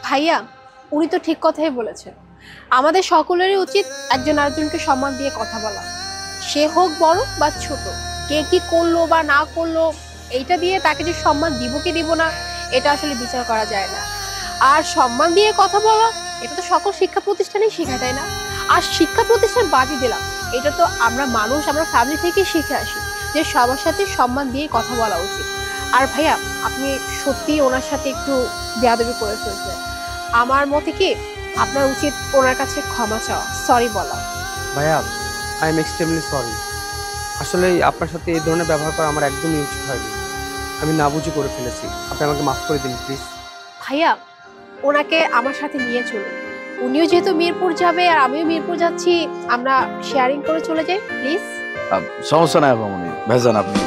ভাইয়া, উনি তো ঠিক কথাই বলেছেন। আমাদের সকলেরই উচিত একজন আরেকজনকে সম্মান দিয়ে কথা বলা। সে হোক বড় বা ছোট, কে কি করলো বা না করলো, এইটা দিয়ে তাকে যে সম্মান দিব কি দিব না, এটা আসলে বিচার করা যায় না। আর সম্মান দিয়ে কথা বলা, এটা তো সকল শিক্ষা প্রতিষ্ঠানেই শেখায়, তাই না? আর শিক্ষা প্রতিষ্ঠান বাদই দিলাম, এটা তো আমরা মানুষ, আমরা ফ্যামিলি থেকে শিখে আসি যে সবার সাথে সম্মান দিয়ে কথা বলা উচিত। আর ভাইয়া, আপনি সত্যি ওনার সাথে একটু বেয়াদবি করে ফেলছেন। আমার মতে কি, আপনার উচিত ওনার কাছে ক্ষমা চাওয়া, সরি বলা। ভাইয়া, আই এম এক্সট্রিমলি সরি। আসলে আপনার সাথে এই ধরনের ব্যবহার করা আমার একদমই উচিত হয়নি। আমি না বুঝে করে ফেলেছি, আপনি আমাকে মাফ করে দিন প্লিজ। ভাইয়া, ওনাকে আমার সাথে নিয়ে চলুন। উনিও যেহেতু মিরপুর যাবে আর আমিও মিরপুর যাচ্ছি, আমরা শেয়ারিং করে চলে যাই প্লিজ। সমস্যা নাই আপামনি, ভেজান আপনি।